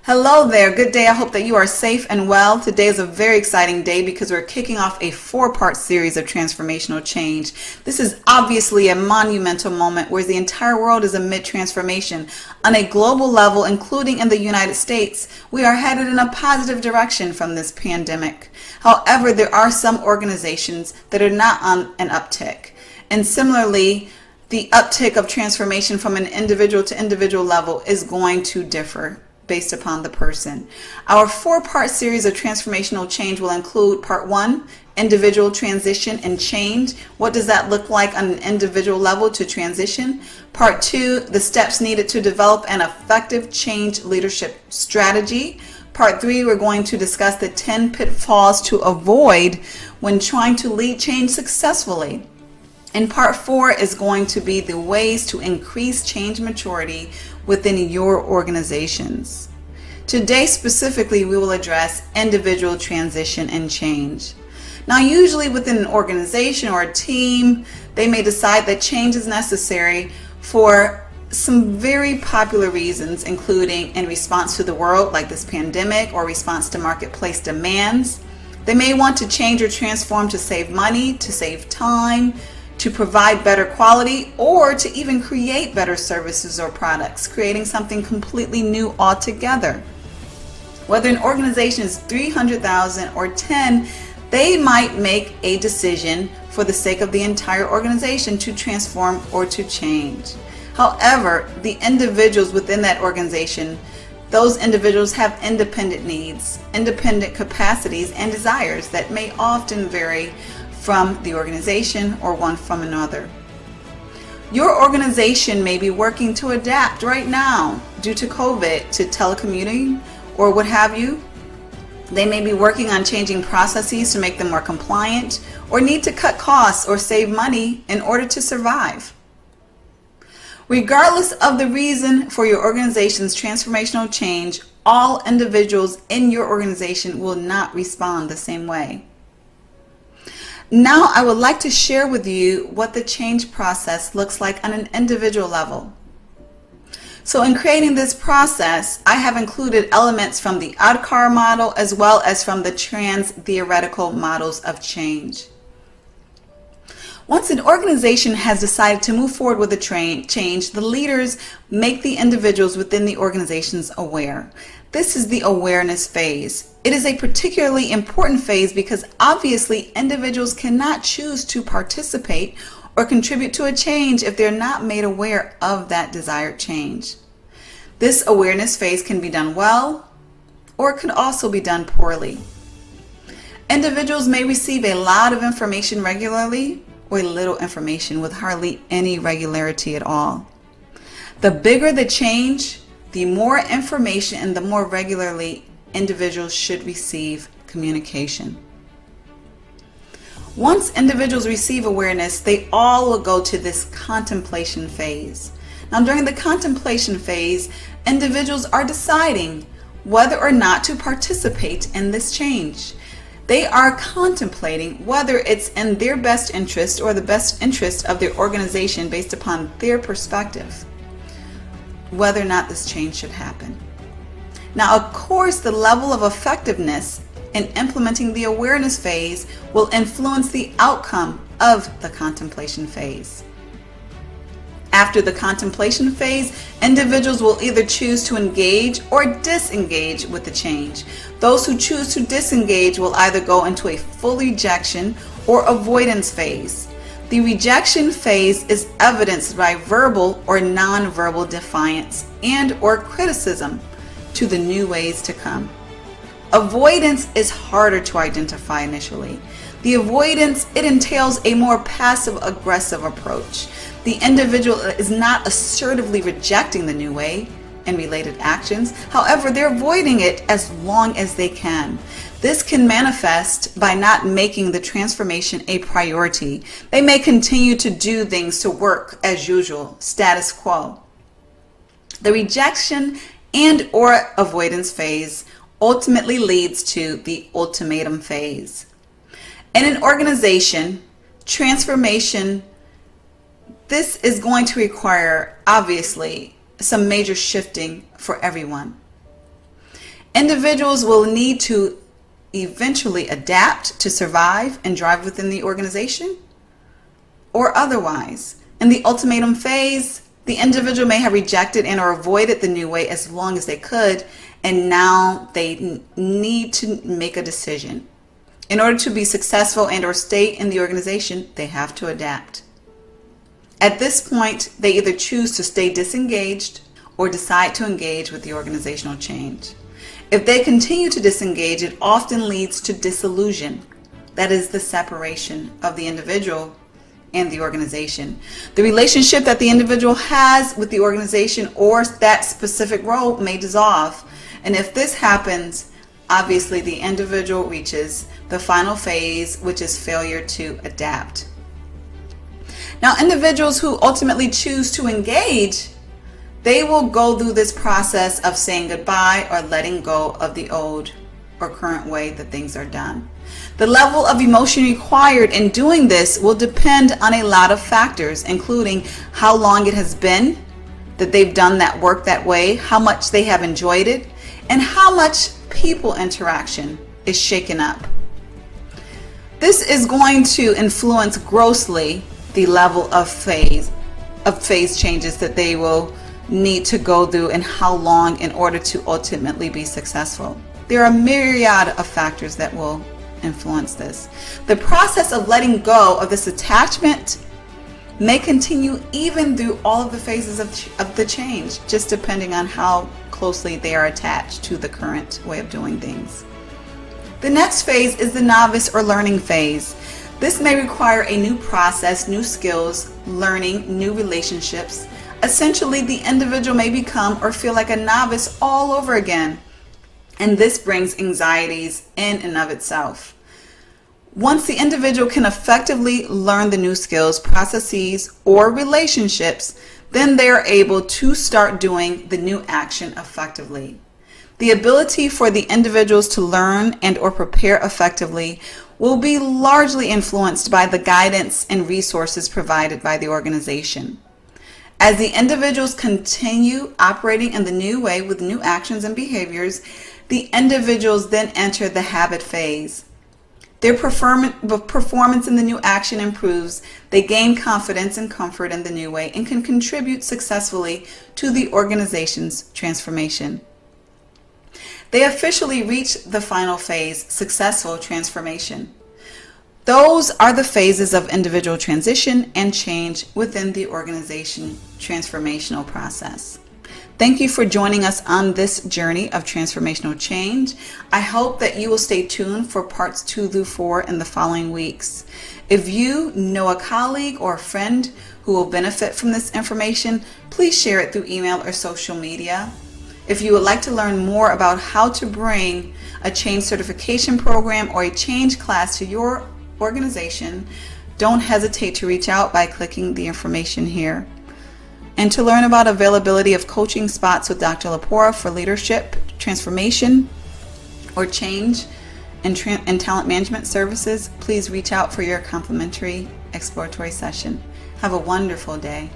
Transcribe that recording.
Hello there. Good day. I hope that you are safe and well. Today is a very exciting day because we're kicking off a 4-part series of transformational change. This is obviously a monumental moment where the entire world is amid transformation. On a global level, including in the United States, we are headed in a positive direction from this pandemic. However, there are some organizations that are not on an uptick. And similarly, the uptick of transformation from an individual to individual level is going to differ based upon the person. Our 4-part series of transformational change will include part 1, individual transition and change. What does that look like on an individual level to transition? Part 2, the steps needed to develop an effective change leadership strategy. Part 3, we're going to discuss the 10 pitfalls to avoid when trying to lead change successfully. And part 4 is going to be the ways to increase change maturity within your organizations. Today specifically, we will address individual transition and change. Now, usually within an organization or a team, they may decide that change is necessary for some very popular reasons, including in response to the world, like this pandemic, or response to marketplace demands. They may want to change or transform to save money, to save time, to provide better quality, or to even create better services or products, creating something completely new altogether. Whether an organization is 300,000 or 10, they might make a decision for the sake of the entire organization to transform or to change. However, the individuals within that organization, those individuals have independent needs, independent capacities, and desires that may often vary from the organization or one from another. Your organization may be working to adapt right now due to COVID to telecommuting or what have you. They may be working on changing processes to make them more compliant, or need to cut costs or save money in order to survive. Regardless of the reason for your organization's transformational change, all individuals in your organization will not respond the same way. Now, I would like to share with you what the change process looks like on an individual level. So in creating this process, I have included elements from the ODCAR model as well as from the trans-theoretical models of change. Once an organization has decided to move forward with a change, the leaders make the individuals within the organizations aware. This is the awareness phase. It is a particularly important phase because obviously individuals cannot choose to participate or contribute to a change if they're not made aware of that desired change. This awareness phase can be done well, or it could also be done poorly. Individuals may receive a lot of information regularly, or little information with hardly any regularity at all. The bigger the change, the more information and the more regularly individuals should receive communication. Once individuals receive awareness, they all will go to this contemplation phase. Now, during the contemplation phase, individuals are deciding whether or not to participate in this change. They are contemplating whether it's in their best interest or the best interest of their organization based upon their perspective, whether or not this change should happen. Now, of course, the level of effectiveness in implementing the awareness phase will influence the outcome of the contemplation phase. After the contemplation phase, individuals will either choose to engage or disengage with the change. Those who choose to disengage will either go into a full rejection or avoidance phase. The rejection phase is evidenced by verbal or non-verbal defiance and or criticism to the new ways to come. Avoidance is harder to identify initially. The avoidance, it entails a more passive-aggressive approach. The individual is not assertively rejecting the new way and related actions. However, they're avoiding it as long as they can. This can manifest by not making the transformation a priority. They may continue to do things to work as usual, status quo. The rejection and or avoidance phase ultimately leads to the ultimatum phase. In an organization, transformation, this is going to require, obviously, some major shifting for everyone. Individuals will need to eventually adapt to survive and thrive within the organization, or otherwise. In the ultimatum phase, the individual may have rejected and or avoided the new way as long as they could, and now they need to make a decision. In order to be successful and or stay in the organization, they have to adapt. At this point, they either choose to stay disengaged or decide to engage with the organizational change. If they continue to disengage, it often leads to disillusion. That is the separation of the individual and the organization. The relationship that the individual has with the organization or that specific role may dissolve. And if this happens, obviously the individual reaches the final phase, which is failure to adapt. Now, individuals who ultimately choose to engage, they will go through this process of saying goodbye or letting go of the old or current way that things are done. The level of emotion required in doing this will depend on a lot of factors, including how long it has been that they've done that work that way, how much they have enjoyed it, and how much people interaction is shaken up. This is going to influence grossly the level of phase changes that they will need to go through and how long in order to ultimately be successful. There are a myriad of factors that will influence this. The process of letting go of this attachment may continue even through all of the phases of the change, just depending on how closely they are attached to the current way of doing things. The next phase is the novice or learning phase. This may require a new process, new skills, learning, new relationships. Essentially, the individual may become or feel like a novice all over again, and this brings anxieties in and of itself. Once the individual can effectively learn the new skills, processes, or relationships, then they are able to start doing the new action effectively. The ability for the individuals to learn and or prepare effectively will be largely influenced by the guidance and resources provided by the organization. As the individuals continue operating in the new way with new actions and behaviors, the individuals then enter the habit phase. Their performance in the new action improves. They gain confidence and comfort in the new way and can contribute successfully to the organization's transformation. They officially reach the final phase, successful transformation. Those are the phases of individual transition and change within the organization transformational process. Thank you for joining us on this journey of transformational change. I hope that you will stay tuned for parts 2 through 4 in the following weeks. If you know a colleague or a friend who will benefit from this information, please share it through email or social media. If you would like to learn more about how to bring a change certification program or a change class to your organization, don't hesitate to reach out by clicking the information here. And to learn about availability of coaching spots with Dr. Lepora for leadership, transformation, or change and talent management services, please reach out for your complimentary exploratory session. Have a wonderful day.